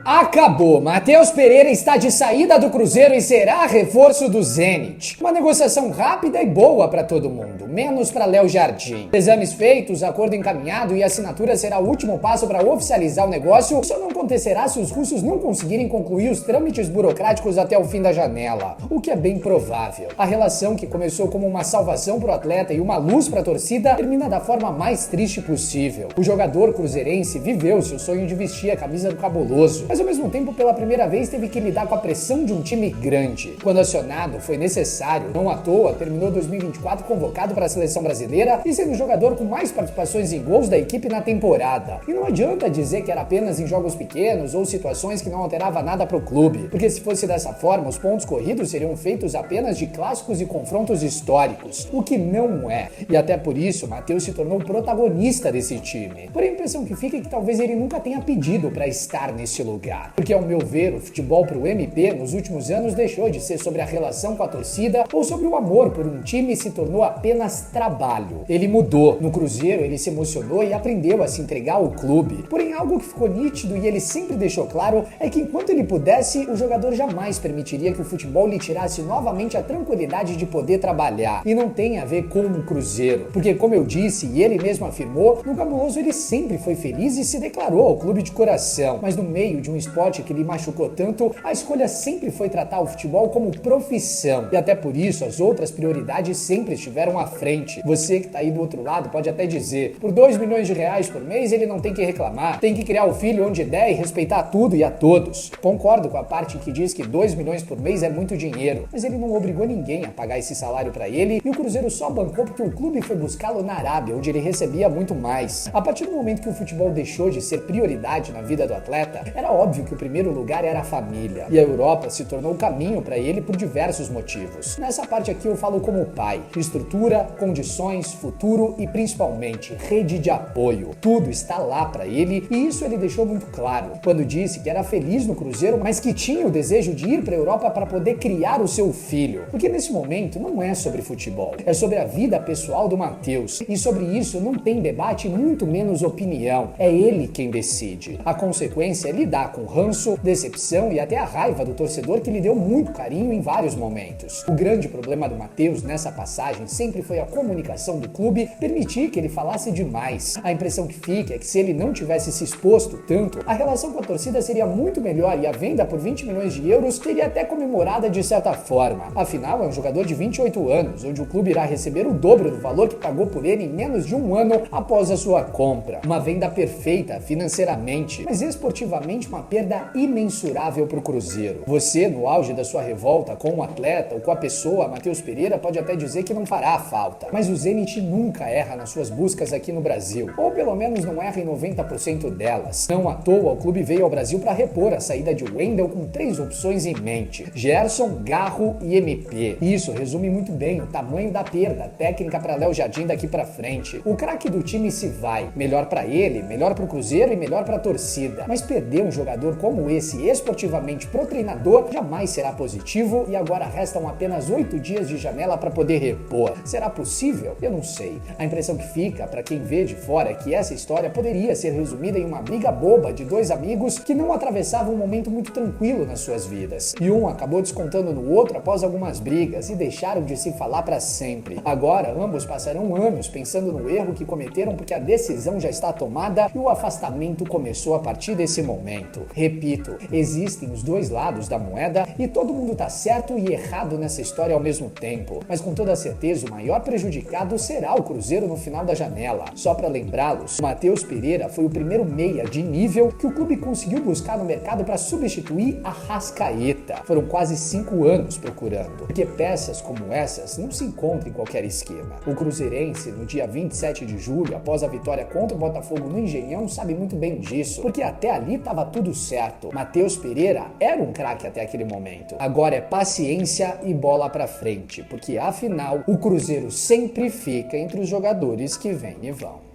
Acabou! Matheus Pereira está de saída do Cruzeiro e será reforço do Zenit. Uma negociação rápida e boa para todo mundo, menos para Léo Jardim. Exames feitos, acordo encaminhado e assinatura será o último passo para oficializar o negócio. Só não acontecerá se os russos não conseguirem concluir os trâmites burocráticos até o fim da janela, o que é bem provável. A relação que começou como uma salvação para o atleta e uma luz para a torcida termina da forma mais triste possível. O jogador cruzeirense viveu seu sonho de vestir a camisa do Cabuloso, mas ao mesmo tempo pela primeira vez teve que lidar com a pressão de um time grande. Quando acionado foi necessário, não à toa terminou 2024 convocado para a seleção brasileira e sendo o jogador com mais participações em gols da equipe na temporada. E não adianta dizer que era apenas em jogos pequenos ou situações que não alterava nada para o clube, porque se fosse dessa forma os pontos corridos seriam feitos apenas de clássicos e confrontos históricos, o que não é. E até por isso Matheus se tornou protagonista desse time. Porém a impressão que fica é que talvez ele nunca tenha pedido para estar nesse lugar. Porque, ao meu ver, o futebol pro MP nos últimos anos deixou de ser sobre a relação com a torcida ou sobre o amor por um time e se tornou apenas trabalho. Ele mudou. No Cruzeiro, ele se emocionou e aprendeu a se entregar ao clube. Porém, algo que ficou nítido e ele sempre deixou claro é que enquanto ele pudesse, o jogador jamais permitiria que o futebol lhe tirasse novamente a tranquilidade de poder trabalhar. E não tem a ver com o Cruzeiro. Porque, como eu disse e ele mesmo afirmou, no Cabuloso ele sempre foi feliz e se declarou ao clube de coração. Mas no meio de um esporte que lhe machucou tanto, a escolha sempre foi tratar o futebol como profissão. E até por isso, as outras prioridades sempre estiveram à frente. Você que tá aí do outro lado pode até dizer, por 2 milhões de reais por mês ele não tem que reclamar, tem que criar o filho onde der e respeitar tudo e a todos. Concordo com a parte que diz que 2 milhões por mês é muito dinheiro, mas ele não obrigou ninguém a pagar esse salário para ele e o Cruzeiro só bancou porque o clube foi buscá-lo na Arábia, onde ele recebia muito mais. A partir do momento que o futebol deixou de ser prioridade na vida do atleta, era óbvio que o primeiro lugar era a família, e a Europa se tornou o caminho para ele por diversos motivos. Nessa parte aqui eu falo como pai: estrutura, condições, futuro e principalmente rede de apoio. Tudo está lá para ele e isso ele deixou muito claro quando disse que era feliz no Cruzeiro, mas que tinha o desejo de ir para a Europa para poder criar o seu filho. Porque nesse momento não é sobre futebol, é sobre a vida pessoal do Matheus, e sobre isso não tem debate, muito menos opinião. É ele quem decide. A consequência é lidar com ranço, decepção e até a raiva do torcedor que lhe deu muito carinho em vários momentos. O grande problema do Matheus nessa passagem sempre foi a comunicação do clube permitir que ele falasse demais. A impressão que fica é que se ele não tivesse se exposto tanto, a relação com a torcida seria muito melhor e a venda por 20 milhões de euros seria até comemorada de certa forma. Afinal, é um jogador de 28 anos, onde o clube irá receber o dobro do valor que pagou por ele em menos de um ano após a sua compra. Uma venda perfeita financeiramente, mas esportivamente uma perda imensurável para o Cruzeiro. Você, no auge da sua revolta com o atleta ou com a pessoa, Matheus Pereira, pode até dizer que não fará falta, mas o Zenit nunca erra nas suas buscas aqui no Brasil, ou pelo menos não erra em 90% delas. Não à toa, o clube veio ao Brasil para repor a saída de Wendel com 3 opções em mente: Gerson, Garro e MP. Isso resume muito bem o tamanho da perda técnica para Léo Jardim daqui para frente. O craque do time se vai, melhor para ele, melhor para o Cruzeiro e melhor para a torcida, mas perder um jogador como esse esportivamente pro treinador jamais será positivo e agora restam apenas 8 dias de janela para poder repor. Será possível? Eu não sei. A impressão que fica para quem vê de fora é que essa história poderia ser resumida em uma briga boba de 2 amigos que não atravessavam um momento muito tranquilo nas suas vidas. E um acabou descontando no outro após algumas brigas e deixaram de se falar para sempre. Agora ambos passarão anos pensando no erro que cometeram porque a decisão já está tomada e o afastamento começou a partir desse momento. Repito, existem os 2 lados da moeda e todo mundo tá certo e errado nessa história ao mesmo tempo. Mas com toda certeza o maior prejudicado será o Cruzeiro no final da janela. Só para lembrá-los, o Matheus Pereira foi o primeiro meia de nível que o clube conseguiu buscar no mercado para substituir a Arrascaeta. Foram quase 5 anos procurando, porque peças como essas não se encontram em qualquer esquema. O cruzeirense, no dia 27 de julho, após a vitória contra o Botafogo no Engenhão, sabe muito bem disso, porque até ali estava tudo certo. Matheus Pereira era um craque até aquele momento. Agora é paciência e bola pra frente, porque afinal o Cruzeiro sempre fica entre os jogadores que vêm e vão.